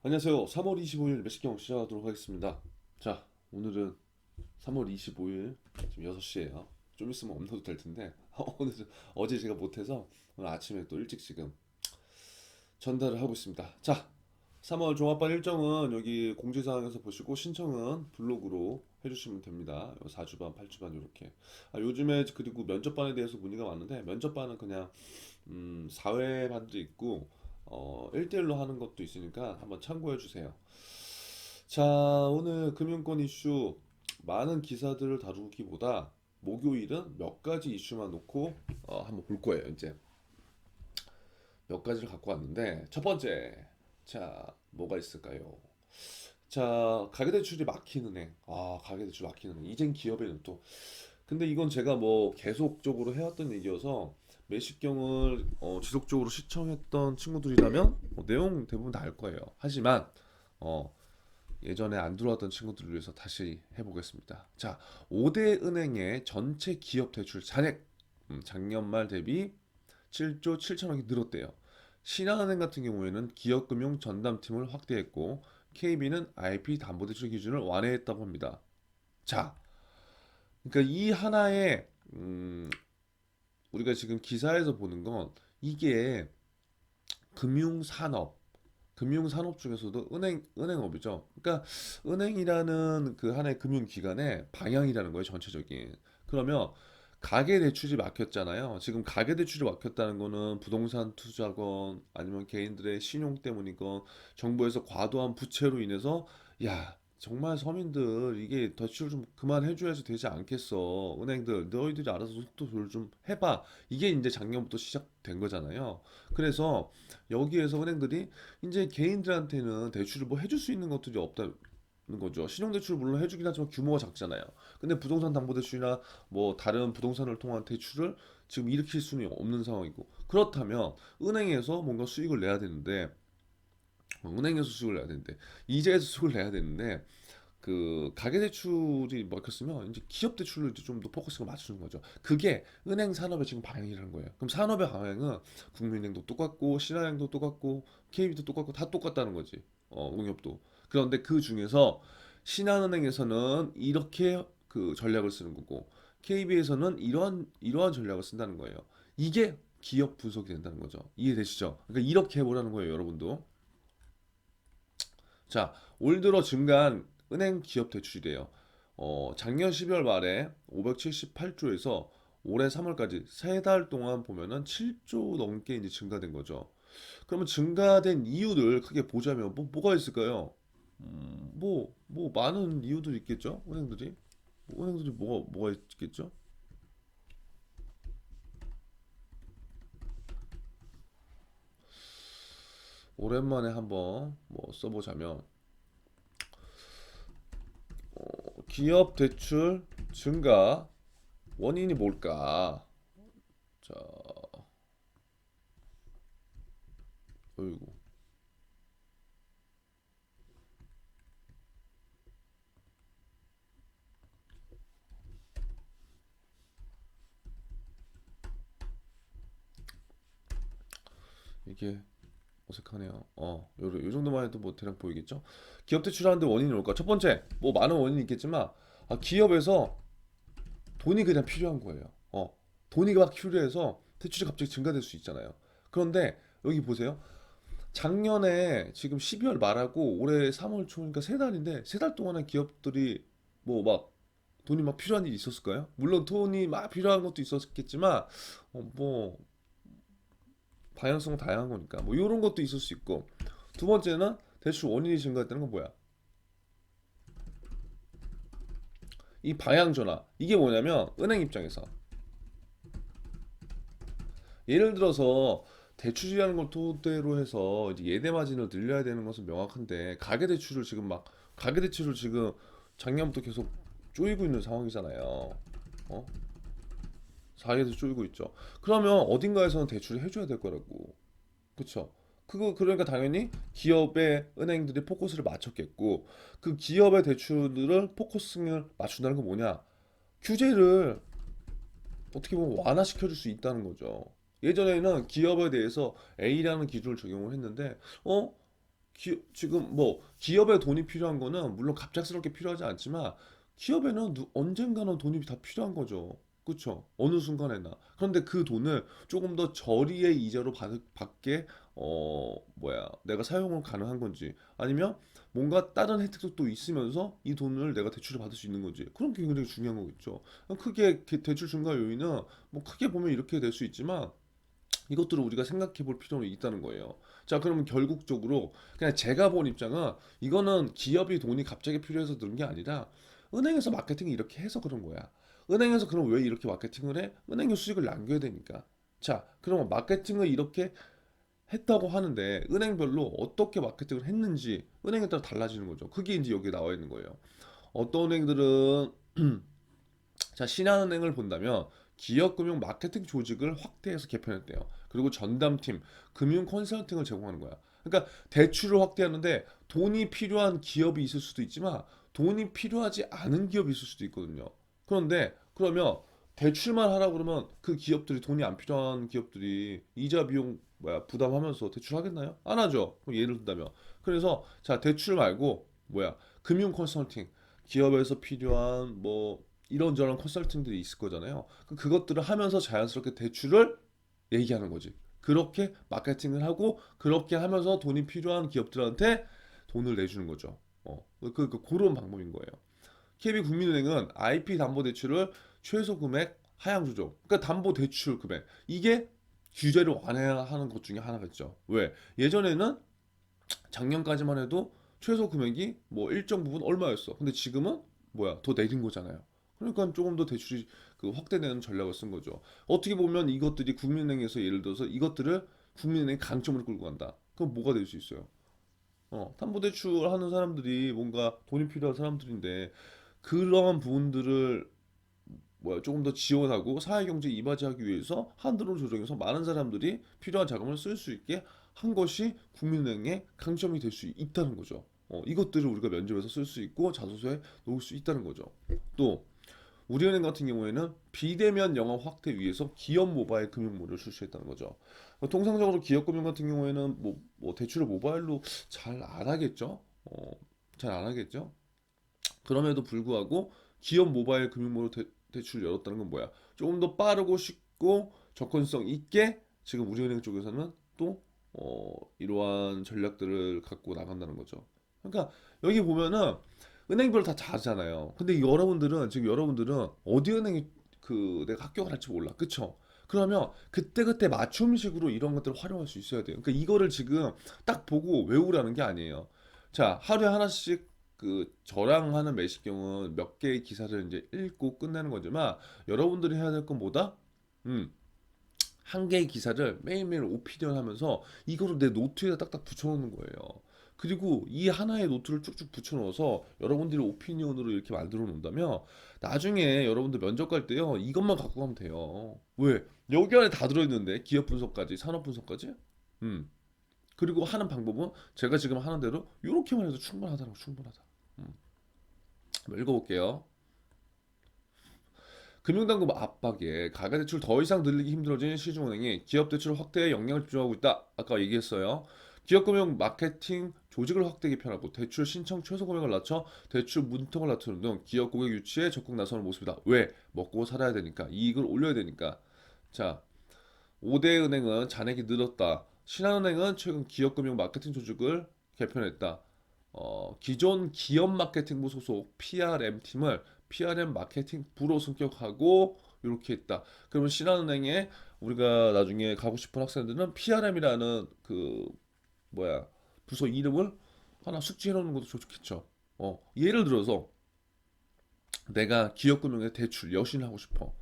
안녕하세요. 3월 25일 매식경 시작하도록 하겠습니다. 자, 오늘은 3월 25일 지금 6시에요. 좀 있으면 업로드 될 텐데 오늘 어제 제가 못해서 오늘 아침에 또 일찍 지금 전달을 하고 있습니다. 자, 3월 종합반 일정은 여기 공지사항에서 보시고 신청은 블로그로 해주시면 됩니다. 4주반, 8주반 이렇게. 요즘에 그리고 면접반에 대해서 문의가 왔는데 면접반은 그냥 4회반도 있고 1대1로 하는 것도 있으니까 한번 참고해 주세요. 자, 오늘 금융권 이슈 많은 기사들을 다루기보다 목요일은 몇 가지 이슈만 놓고 한번 볼 거예요. 이제 몇 가지를 갖고 왔는데 첫 번째, 자, 뭐가 있을까요? 자, 가계대출이 막히는 애. 가계대출 막히는 애. 이젠 기업에는 또 근데 이건 제가 뭐 계속적으로 해왔던 얘기여서 매식경을 지속적으로 시청했던 친구들이라면 내용 대부분 다 알 거예요. 하지만 어, 예전에 안 들어왔던 친구들을 위해서 다시 해보겠습니다. 자, 5대 은행의 전체 기업 대출 잔액 작년 말 대비 7조 7천억이 늘었대요. 신한은행 같은 경우에는 기업금융 전담팀을 확대했고 KB는 IP 담보대출 기준을 완화했다고 합니다. 자, 그러니까 이 하나의 우리가 지금 기사에서 보는 건 이게 금융산업, 금융산업 중에서도 은행업이죠. 그러니까 은행이라는 그 하나의 금융기관의 방향이라는 거예요, 전체적인. 그러면 가계대출이 막혔잖아요. 지금 가계대출이 막혔다는 거는 부동산 투자건 아니면 개인들의 신용 때문이건 정부에서 과도한 부채로 인해서 야, 정말 서민들 이게 대출 좀 그만해줘야지 되지 않겠어. 은행들 너희들이 알아서 속도 조절 좀 해봐. 이게 이제 작년부터 시작된 거잖아요. 그래서 여기에서 은행들이 이제 개인들한테는 대출을 뭐 해줄 수 있는 것들이 없다는 거죠. 신용대출을 물론 해주긴 하지만 규모가 작잖아요. 근데 부동산 담보대출이나 뭐 다른 부동산을 통한 대출을 지금 일으킬 수는 없는 상황이고 그렇다면 은행에서 뭔가 수익을 내야 되는데 은행에서 수익을 내야 되는데 이자에서 수익을 내야 되는데 그 가계대출이 먹혔으면 이제 기업대출로 이제 좀 더 포커스가 맞추는 거죠. 그게 은행 산업의 지금 방향이라는 거예요. 그럼 산업의 방향은 국민은행도 똑같고 신한은행도 똑같고 KB도 똑같고 다 똑같다는 거지. 농협도. 그런데 그 중에서 신한은행에서는 이렇게 그 전략을 쓰는 거고 KB에서는 이러한 전략을 쓴다는 거예요. 이게 기업 분석이 된다는 거죠. 이해되시죠? 그러니까 이렇게 해보라는 거예요, 여러분도. 자, 올 들어 증가한 은행 기업 대출이래요. 작년 12월 말에 578조에서 올해 3월까지 세 달 동안 보면은 7조 넘게 이제 증가된 거죠. 그러면 증가된 이유를 크게 보자면 뭐가 있을까요? 뭐 많은 이유들이 있겠죠? 은행들이 뭐가 있겠죠? 오랜만에 한번 뭐 써보자면 기업 대출 증가 원인이 뭘까? 자, 어이구. 이게 어색하네요. 요 정도만 해도 뭐 대략 보이겠죠? 기업 대출하는데 원인이 뭘까? 첫 번째, 뭐 많은 원인이 있겠지만, 기업에서 돈이 그냥 필요한 거예요. 돈이 막 필요해서 대출이 갑자기 증가될 수 있잖아요. 그런데 여기 보세요. 작년에 지금 12월 말하고 올해 3월 초니까 세 달인데 세 달 동안에 기업들이 뭐 막 돈이 막 필요한 일이 있었을까요? 물론 돈이 막 필요한 것도 있었겠지만, 뭐 방향성 다양한 거니까 뭐 이런 것도 있을 수 있고 두 번째는 대출 원인이 증가했다는 건 뭐야? 이 방향 전환 이게 뭐냐면 은행 입장에서 예를 들어서 대출이라는 걸 토대로 해서 이제 예대 마진을 늘려야 되는 것은 명확한데 가계 대출을 지금 작년부터 계속 쪼이고 있는 상황이잖아요. 어? 사계에서 쪼이고 있죠. 그러면 어딘가에서는 대출을 해줘야 될 거라고. 그쵸? 그거 그러니까 당연히 기업의 은행들이 포커스를 맞췄겠고 그 기업의 대출을 포커스를 맞춘다는 건 뭐냐? 규제를 어떻게 보면 완화시켜 줄 수 있다는 거죠. 예전에는 기업에 대해서 A라는 기준을 적용을 했는데 어? 지금 뭐 기업에 돈이 필요한 거는 물론 갑작스럽게 필요하지 않지만 기업에는 언젠가는 돈이 다 필요한 거죠. 그쵸? 어느 순간에나. 그런데 그 돈을 조금 더 저리의 이자로 받게 내가 사용을 가능한 건지 아니면 뭔가 다른 혜택도 또 있으면서 이 돈을 내가 대출을 받을 수 있는 건지 그런 게 굉장히 중요한 거겠죠. 크게 대출 증가 요인은 뭐 크게 보면 이렇게 될 수 있지만 이것들을 우리가 생각해 볼 필요는 있다는 거예요. 자, 그러면 결국적으로 그냥 제가 본 입장은 이거는 기업이 돈이 갑자기 필요해서 그런 게 아니라 은행에서 마케팅을 이렇게 해서 그런 거야. 은행에서 그럼 왜 이렇게 마케팅을 해? 은행에 수익을 남겨야 되니까. 자, 그러면 마케팅을 이렇게 했다고 하는데 은행별로 어떻게 마케팅을 했는지 은행에 따라 달라지는 거죠. 그게 이제 여기에 나와 있는 거예요. 어떤 은행들은 자, 신한은행을 본다면 기업금융 마케팅 조직을 확대해서 개편했대요. 그리고 전담팀, 금융 컨설팅을 제공하는 거야. 그러니까 대출을 확대하는데 돈이 필요한 기업이 있을 수도 있지만 돈이 필요하지 않은 기업이 있을 수도 있거든요. 그런데 그러면 대출만 하라 그러면 그 기업들이 돈이 안 필요한 기업들이 이자 비용 부담하면서 대출하겠나요? 안 하죠. 그럼 예를 든다면 그래서 자 대출 말고 금융 컨설팅 기업에서 필요한 뭐 이런저런 컨설팅들이 있을 거잖아요. 그것들을 하면서 자연스럽게 대출을 얘기하는 거지. 그렇게 마케팅을 하고 그렇게 하면서 돈이 필요한 기업들한테 돈을 내주는 거죠. 그런 방법인 거예요. KB국민은행은 IP 담보 대출을 최소 금액 하향 조정. 그러니까 담보 대출 금액 이게 규제를 완화하는 것 중에 하나겠죠. 왜? 예전에는 작년까지만 해도 최소 금액이 뭐 일정 부분 얼마였어. 근데 지금은 더 내린 거잖아요. 그러니까 조금 더 대출이 확대되는 전략을 쓴 거죠. 어떻게 보면 이것들이 국민은행에서 예를 들어서 이것들을 국민은행 강점으로 끌고 간다. 그럼 뭐가 될 수 있어요? 담보대출 하는 사람들이 뭔가 돈이 필요한 사람들인데 그러한 부분들을 조금 더 지원하고 사회경제에 이바지하기 위해서 한도를 조정해서 많은 사람들이 필요한 자금을 쓸 수 있게 한 것이 국민은행의 강점이 될 수 있다는 거죠. 이것들을 우리가 면접에서 쓸 수 있고 자소서에 놓을 수 있다는 거죠. 또 우리은행 같은 경우에는 비대면 영업 확대 위해서 기업 모바일 금융모를 출시했다는 거죠. 통상적으로 기업 금융 같은 경우에는 대출을 모바일로 잘 안 하겠죠. 잘 안 하겠죠. 그럼에도 불구하고 기업 모바일 금융모를 대출을 열었다는 건 조금 더 빠르고 쉽고 접근성 있게 지금 우리은행 쪽에서는 또 이러한 전략들을 갖고 나간다는 거죠. 그러니까 여기 보면은 은행별로 다 다르잖아요. 근데 여러분들은 어디 은행이 내가 학교 갈지 몰라. 그쵸? 그러면 그때그때 맞춤식으로 이런 것들을 활용할 수 있어야 돼요. 그러니까 이거를 지금 딱 보고 외우라는 게 아니에요. 자, 하루에 하나씩 저랑 하는 매식경은 몇 개의 기사를 이제 읽고 끝내는 거지만 여러분들이 해야 될 건 뭐다? 음, 한 개의 기사를 매일매일 오피니언 하면서 이거를 내 노트에다 딱딱 붙여놓는 거예요. 그리고 이 하나의 노트를 쭉쭉 붙여넣어서 여러분들이 오피니언으로 이렇게 만들어 놓는다면 나중에 여러분들 면접 갈 때요 이것만 갖고 가면 돼요. 왜? 여기 안에 다 들어있는데 기업 분석까지 산업 분석까지. 음. 그리고 하는 방법은 제가 지금 하는 대로 이렇게만 해도 충분하다고 충분하다. 음. 한번 읽어볼게요. 금융당국 압박에 가계대출 더 이상 늘리기 힘들어진 시중은행이 기업대출 확대에 역량을 집중하고 있다. 아까 얘기했어요. 기업금융 마케팅 조직을 확대 개편하고 대출 신청 최소 금액을 낮춰 대출 문턱을 낮추는 등 기업 고객 유치에 적극 나서는 모습이다. 왜? 먹고 살아야 되니까. 이익을 올려야 되니까. 자, 5대 은행은 잔액이 늘었다. 신한은행은 최근 기업금융 마케팅 조직을 개편했다. 기존 기업 마케팅부 소속 PRM 팀을 PRM 마케팅 부로 승격하고 이렇게 했다. 그러면 신한은행에 우리가 나중에 가고 싶은 학생들은 PRM이라는 부서 이름을 하나 숙지해 놓는 것도 좋겠죠. 예를 들어서 내가 기업금융에 대출 여신하고 싶어.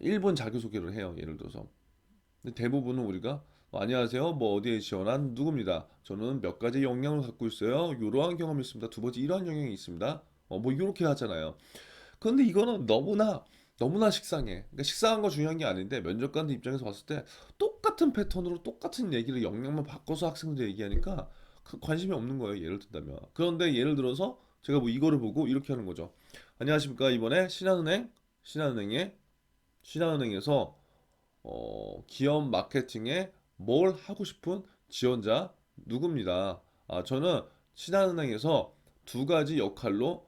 1분 자기소개를 해요. 예를 들어서. 근데 대부분은 우리가 안녕하세요. 뭐 어디에 지원한 누구입니다. 저는 몇 가지 역량을 갖고 있어요. 이러한 경험이 있습니다. 두 번째 이러한 영향이 있습니다. 뭐 이렇게 하잖아요. 그런데 이거는 너무나 식상해. 그러니까 식상한 거 중요한 게 아닌데 면접관들 입장에서 봤을 때 똑같은 패턴으로 똑같은 얘기를 역량만 바꿔서 학생들 얘기하니까 관심이 없는 거예요. 예를 든다면. 그런데 예를 들어서 제가 뭐 이거를 보고 이렇게 하는 거죠. 안녕하십니까. 이번에 신한은행에 신한은행에서 기업 마케팅에 뭘 하고 싶은 지원자 누굽니다. 저는 신한은행에서 두 가지 역할로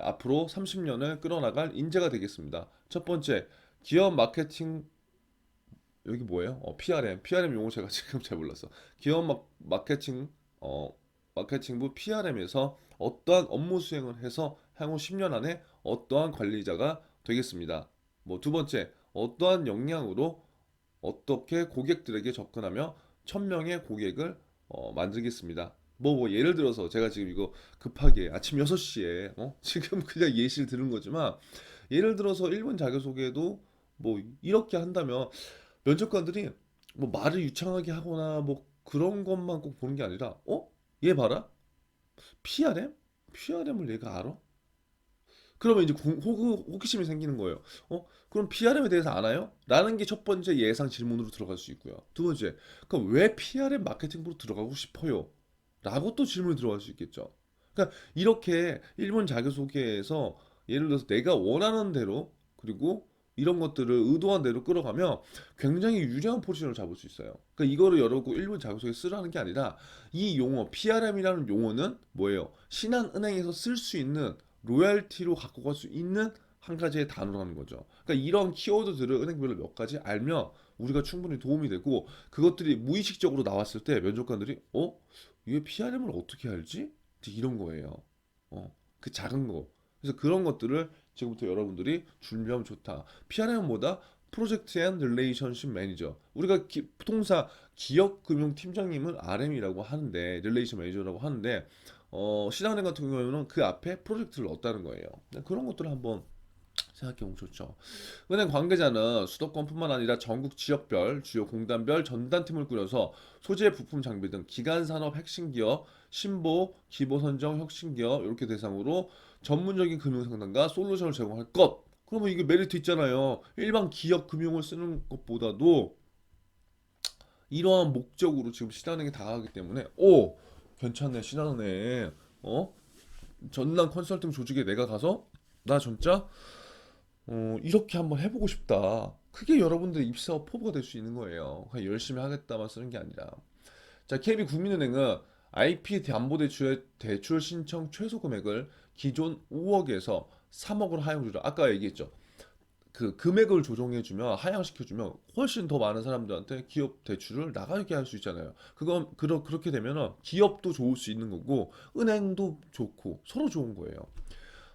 앞으로 30년을 끌어나갈 인재가 되겠습니다. 첫 번째, 기업 마케팅. 여기 뭐예요? PRM 용어 제가 지금 잘 몰랐어. 기업 마케팅 어 마케팅부 PRM에서 어떠한 업무 수행을 해서 향후 10년 안에 어떠한 관리자가 되겠습니다. 뭐 두 번째, 어떠한 역량으로 어떻게 고객들에게 접근하며 1000명의 고객을 만들겠습니다. 예를 들어서 제가 지금 이거 급하게 아침 6시에 지금 그냥 예시를 들은 거지만, 예를 들어서 1분 자기소개도 뭐 이렇게 한다면 면접관들이 뭐 말을 유창하게 하거나 뭐 그런 것만 꼭 보는 게 아니라, 얘 봐라, PRM? PRM을 얘가 알아? 그러면 이제 호기심이 생기는 거예요. 그럼 PRM에 대해서 아나요? 라는 게 첫 번째 예상 질문으로 들어갈 수 있고요. 두 번째, 그럼 왜 PRM 마케팅부로 들어가고 싶어요? 라고 또 질문이 들어갈 수 있겠죠. 그러니까 이렇게 1분 자기소개에서 예를 들어서 내가 원하는 대로, 그리고 이런 것들을 의도한 대로 끌어가면 굉장히 유리한 포지션을 잡을 수 있어요. 그러니까 이거를 여러분 1분 자기소개 쓰라는 게 아니라, 이 용어 PRM이라는 용어는 뭐예요? 신한은행에서 쓸 수 있는 로열티로 갖고 갈 수 있는 한 가지의 단어라는 거죠. 그러니까 이런 키워드들을 은행별로 몇 가지 알면 우리가 충분히 도움이 되고, 그것들이 무의식적으로 나왔을 때 면접관들이 얘 PRM을 어떻게 알지? 이런 거예요. 그 작은 거. 그래서 그런 것들을 지금부터 여러분들이 준비하면 좋다. PRM은 뭐다? 프로젝트 앤 릴레이션십 매니저. 우리가 통사 기업금융팀장님은 RM이라고 하는데, 릴레이션 매니저라고 하는데, 신한은행 같은 경우에는 그 앞에 프로젝트를 넣었다는 거예요. 그런 것들을 한번 생각해보면 좋죠. 은행 관계자는 수도권뿐만 아니라 전국 지역별, 주요 공단별 전담팀을 꾸려서 소재, 부품, 장비 등 기간산업 핵심기업, 신보, 기보선정, 혁신기업 이렇게 대상으로 전문적인 금융상담과 솔루션을 제공할 것. 그러면 이게 메리트 있잖아요. 일반 기업 금융을 쓰는 것보다도 이러한 목적으로 지금 신한은행이 다가가기 때문에, 괜찮네, 신한은행. 전남 컨설팅 조직에 내가 가서 나 진짜 이렇게 한번 해보고 싶다. 그게 여러분들의 입사 포부가 될 수 있는 거예요. 그냥 열심히 하겠다만 쓰는 게 아니라. 자, KB국민은행은 IP 담보대출의 대출 신청 최소 금액을 기존 5억에서 3억으로 하향 조정. 아까 얘기했죠. 그 금액을 조정해주면, 하향시켜주면 훨씬 더 많은 사람들한테 기업 대출을 나가게 할 수 있잖아요. 그렇게 되면 기업도 좋을 수 있는 거고 은행도 좋고 서로 좋은 거예요.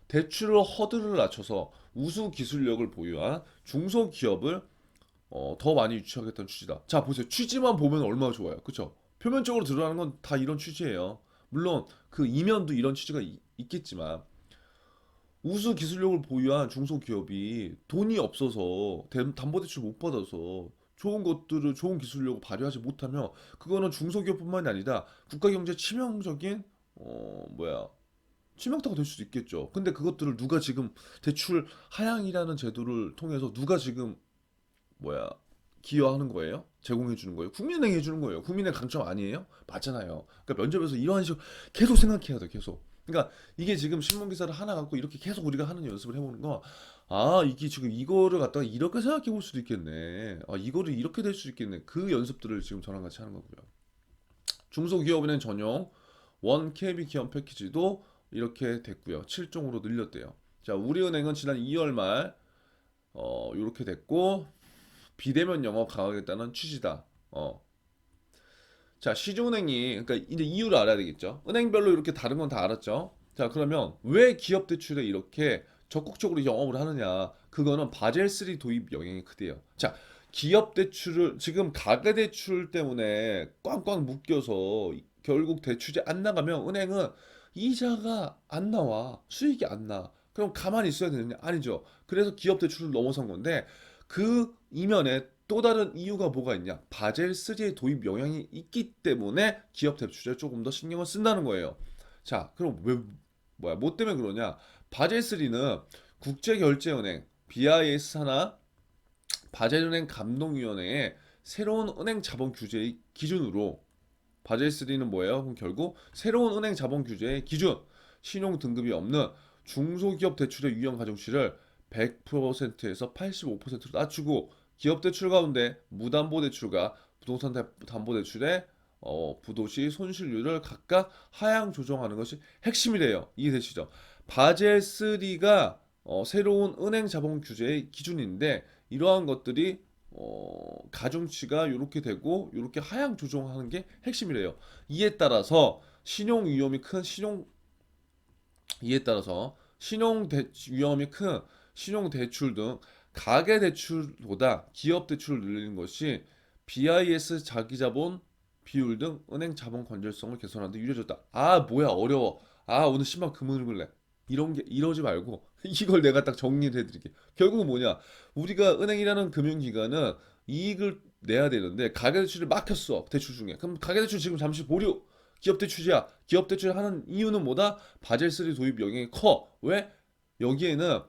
대출을 허들을 낮춰서 우수 기술력을 보유한 중소기업을 더 많이 유치하겠다는 취지다. 자, 보세요. 취지만 보면 얼마나 좋아요. 그쵸? 표면적으로 드러나는 건 다 이런 취지예요. 물론 그 이면도 이런 취지가 있겠지만, 우수 기술력을 보유한 중소기업이 돈이 없어서 담보대출 못 받아서 좋은 것들을, 좋은 기술력을 발휘하지 못하면 그거는 중소기업뿐만이 아니라 국가 경제에 치명적인 치명타가 될 수도 있겠죠. 근데 그것들을 누가 지금 대출 하향이라는 제도를 통해서 누가 지금 뭐야 기여하는 거예요? 제공해 주는 거예요? 국민은행이 해주는 거예요. 국민의 강점 아니에요? 맞잖아요. 그러니까 면접에서 이러한 식으로 계속 생각해야 돼, 계속. 그러니까 이게 지금 신문 기사를 하나 갖고 이렇게 계속 우리가 하는 연습을 해보는 거, 이게 지금 이거를 갖다가 이렇게 생각해 볼 수도 있겠네. 이거를 이렇게 될 수 있겠네. 그 연습들을 지금 저랑 같이 하는 거고요. 중소기업은행 전용 원 KB 기업 패키지도 이렇게 됐고요. 7종으로 늘렸대요. 자, 우리은행은 지난 2월 말 이렇게 됐고, 비대면 영업 강화하겠다는 취지다. 자, 시중은행이, 그러니까 이제 이유를 알아야 되겠죠. 은행별로 이렇게 다른 건 다 알았죠. 자, 그러면 왜 기업 대출에 이렇게 적극적으로 영업을 하느냐? 그거는 바젤3 도입 영향이 크대요. 자, 기업 대출을 지금 가계 대출 때문에 꽝꽝 묶여서 결국 대출이 안 나가면 은행은 이자가 안 나와. 수익이 안 나. 그럼 가만히 있어야 되느냐? 아니죠. 그래서 기업 대출을 넘어선 건데, 그 이면에 또 다른 이유가 뭐가 있냐? 바젤 3의 도입 영향이 있기 때문에 기업 대출에 조금 더 신경을 쓴다는 거예요. 자, 그럼 뭐 때문에 그러냐? 바젤 3는 국제결제은행, BIS 산하 바젤은행 감독위원회의 새로운 은행 자본 규제의 기준으로, 바젤 3는 뭐예요? 그럼 결국 새로운 은행 자본 규제의 기준, 신용 등급이 없는 중소기업 대출의 유형 가중치를 100%에서 85%로 낮추고, 기업 대출 가운데 무담보 대출과 부동산 담보 대출의 부도시 손실률을 각각 하향 조정하는 것이 핵심이래요. 이해되시죠? 바젤 3가 새로운 은행 자본 규제의 기준인데 이러한 것들이 가중치가 이렇게 되고 이렇게 하향 조정하는 게 핵심이래요. 이에 따라서 신용 위험이 큰 이에 따라서 위험이 큰 신용 대출 등 가계 대출보다 기업 대출을 늘리는 것이 BIS 자기자본 비율 등 은행 자본 건전성을 개선하는 데 유리해졌다. 아, 뭐야, 어려워. 아, 오늘 신발 금을 긁래. 이런 게 이러지 말고 이걸 내가 딱 정리를 해드릴게. 결국은 뭐냐? 우리가 은행이라는 금융기관은 이익을 내야 되는데 가계대출을 막혔어. 대출 중에. 그럼 가계대출 지금 잠시 보류. 기업대출이야. 기업대출 하는 이유는 뭐다? 바젤3 도입 영향이 커. 왜? 여기에는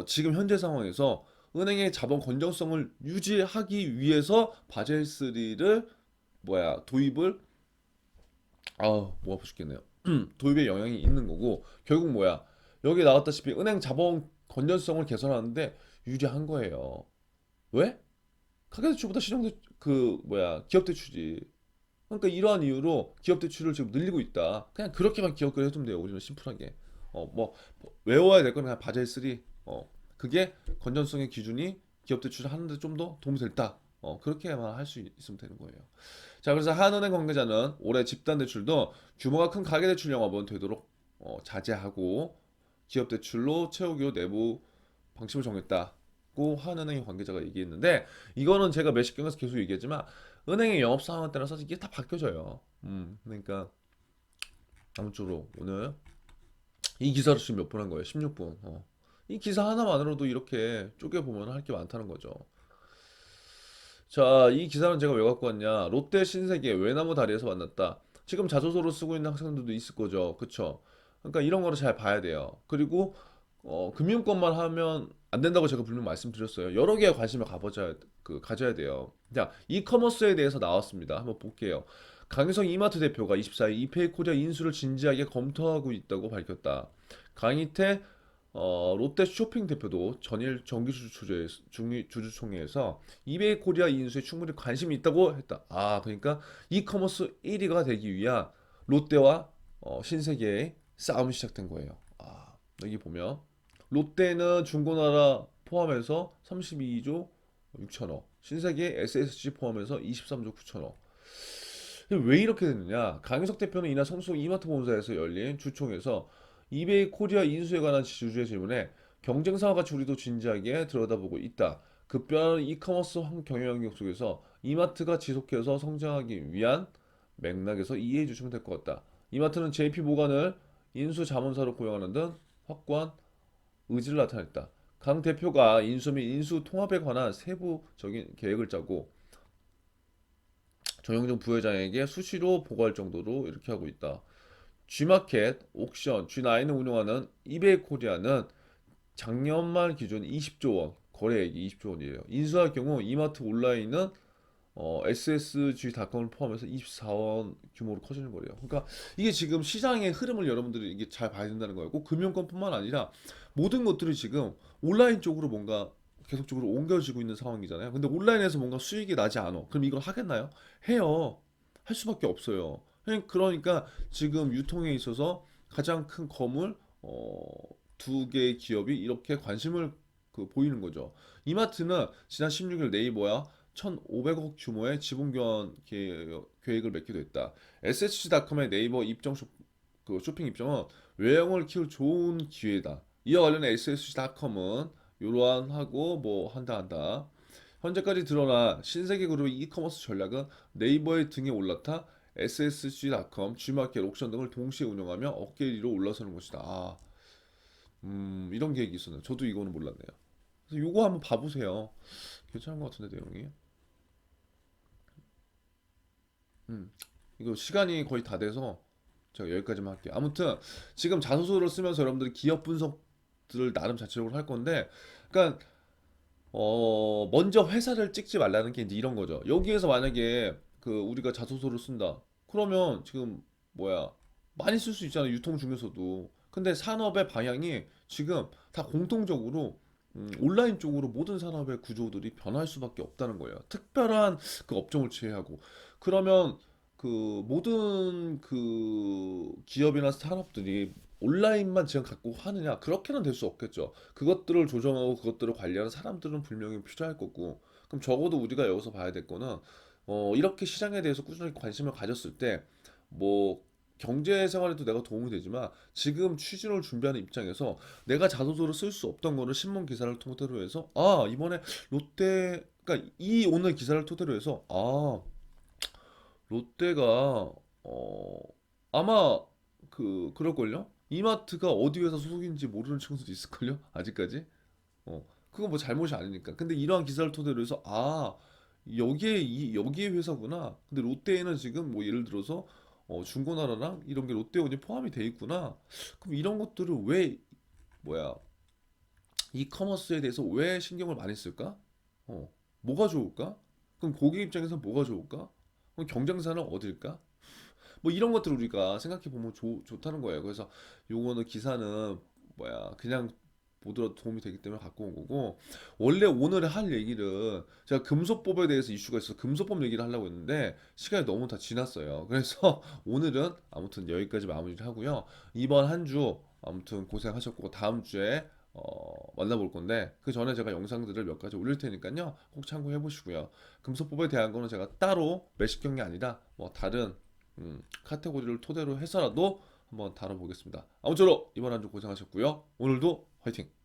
지금 현재 상황에서 은행의 자본 건전성을 유지하기 위해서 바젤3를 도입을 뭐 아파 죽겠네요. 도입에 영향이 있는 거고 결국 뭐야? 여기 나왔다시피 은행 자본 건전성을 개선하는데 유리한 거예요. 왜? 가계대출보다 신용대 기업 대출이. 그러니까 이러한 이유로 기업 대출을 지금 늘리고 있다. 그냥 그렇게만 기억을 해두면 돼요. 우리는 심플하게. 뭐 외워야 될 건 그냥 바젤 3. 그게 건전성의 기준이 기업 대출을 하는데 좀 더 도움이 됐다. 그렇게만 할 수 있으면 되는 거예요. 자, 그래서 한은행 관계자는 올해 집단 대출도 규모가 큰 가계 대출 영업은 되도록 자제하고 기업 대출로 채우기 내부 방침을 정했다고 한은행 관계자가 얘기했는데 이거는 제가 몇십 경에서 계속 얘기했지만 은행의 영업 상황에 따라서 이게 다 바뀌어져요. 그러니까 아무쪼록 오늘 이 기사를 지금 몇 분 한 거예요? 16분. 이 기사 하나만으로도 이렇게 쪼개보면 할 게 많다는 거죠. 자, 이 기사는 제가 왜 갖고 왔냐? 롯데 신세계 외나무 다리에서 만났다. 지금 자소서로 쓰고 있는 학생들도 있을 거죠. 그쵸? 그러니까 이런 거를 잘 봐야 돼요. 그리고 금융권만 하면 안 된다고 제가 분명 말씀드렸어요. 여러 개의 관심을 가져야 돼요. 자, 이커머스에 대해서 나왔습니다. 한번 볼게요. 강희성 이마트 대표가 24일 이페이 코리아 인수를 진지하게 검토하고 있다고 밝혔다. 강희태 롯데 쇼핑 대표도 전일 주주총회에서 이베이 코리아 인수에 충분히 관심이 있다고 했다. 아, 그러니까 이커머스 1위가 되기 위한 롯데와 신세계의 싸움이 시작된 거예요. 아, 여기 보면 롯데는 중고나라 포함해서 32조 6천억, 신세계 SSG 포함해서 23조 9천억. 왜 이렇게 됐느냐? 강윤석 대표는 이날 성수 이마트 본사에서 열린 주총에서 이베이 코리아 인수에 관한 주주의 질문에 경쟁사와 같이 우리도 진지하게 들여다보고 있다. 급변하는 이커머스 경영 속에서 이마트가 지속해서 성장하기 위한 맥락에서 이해해 주시면 될 것 같다. 이마트는 JP 모간을 인수 자문사로 고용하는 등 확고한 의지를 나타냈다. 강 대표가 인수 및 인수 통합에 관한 세부적인 계획을 짜고 정영정 부회장에게 수시로 보고할 정도로 이렇게 하고 있다. G마켓, 옥션, G9을 운영하는 이베이 코리아는 작년 말 기준 20조 원, 거래액이 20조 원이에요. 인수할 경우 이마트 온라인은 SSG닷컴을 포함해서 24원 규모로 커지는 거래요. 그러니까 이게 지금 시장의 흐름을 여러분들이 이게 잘 봐야 된다는 거예요. 꼭 금융권뿐만 아니라 모든 것들이 지금 온라인 쪽으로 뭔가 계속적으로 옮겨지고 있는 상황이잖아요. 근데 온라인에서 뭔가 수익이 나지 않아. 그럼 이걸 하겠나요? 해요. 할 수밖에 없어요. 그러니까 지금 유통에 있어서 가장 큰 거물 두 개의 기업이 이렇게 관심을 보이는 거죠. 이마트는 지난 16일 네이버야 1,500억 규모의 지분 교환 계획을 맺기도 했다. SSC닷컴의 네이버 쇼핑 입장은 외형을 키울 좋은 기회다. 이와 관련해 SSC닷컴은 이러한 하고 뭐 한다. 현재까지 드러난 신세계 그룹의 이커머스 전략은 네이버의 등에 올라타 SSG.com, G마켓, 옥션 등을 동시에 운영하며 어깨 위로 올라서는 것이다. 이런 계획이 있었네요. 저도 이거는 몰랐네요. 그래서 이거 한번 봐보세요. 괜찮은 것 같은데 내용이. 음, 이거 시간이 거의 다 돼서 제가 여기까지만 할게요. 아무튼 지금 자소서를 쓰면서 여러분들이 기업 분석들을 나름 자체적으로 할 건데, 그러니까 먼저 회사를 찍지 말라는 게 이제 이런 거죠. 여기에서 만약에 우리가 자소서를 쓴다. 그러면 지금 많이 쓸 수 있잖아요. 유통 중에서도. 근데 산업의 방향이 지금 다 공통적으로 온라인 쪽으로 모든 산업의 구조들이 변할 수밖에 없다는 거예요. 특별한 그 업종을 제외하고. 그러면 모든 기업이나 스타트업들이 온라인만 지금 갖고 하느냐? 그렇게는 될 수 없겠죠. 그것들을 조정하고 그것들을 관리하는 사람들은 분명히 필요할 거고. 그럼 적어도 우리가 여기서 봐야 될 거는 이렇게 시장에 대해서 꾸준히 관심을 가졌을 때 뭐 경제 생활에도 내가 도움이 되지만 지금 취준을 준비하는 입장에서 내가 자소서를 쓸 수 없던 거를 신문 기사를 토대로 해서 이번에 롯데 그러니까 이 오늘 기사를 토대로 해서 롯데가 어 아마 그럴걸요? 이마트가 어디 회사 소속인지 모르는 친구들도 있을걸요? 아직까지? 그거 뭐 잘못이 아니니까. 근데 이러한 기사를 토대로 해서 여기에 회사구나. 근데 롯데에는 지금 뭐 예를 들어서 중고나라랑 이런 게 롯데온이 포함이 돼 있구나. 그럼 이런 것들을 왜 뭐야 이커머스에 대해서 왜 신경을 많이 쓸까? 뭐가 좋을까? 그럼 고객 입장에서 뭐가 좋을까? 그럼 경쟁사는 어딜까? 뭐 이런 것들 우리가 생각해 보면 좋다는 거예요. 그래서 요거는 기사는 그냥 보더라도 도움이 되기 때문에 갖고 온 거고 원래 오늘 할 얘기를 제가 금소법에 대해서 이슈가 있어서 금소법 얘기를 하려고 했는데 시간이 너무 다 지났어요. 그래서 오늘은 아무튼 여기까지 마무리를 하고요. 이번 한 주 아무튼 고생하셨고 다음 주에 만나볼 건데 그 전에 제가 영상들을 몇 가지 올릴 테니까요. 꼭 참고해 보시고요. 금소법에 대한 거는 제가 따로 매식경이 아니라 뭐 다른 카테고리를 토대로 해서라도 한번 다뤄보겠습니다. 아무쪼록 이번 한 주 고생하셨고요. 오늘도 화이팅!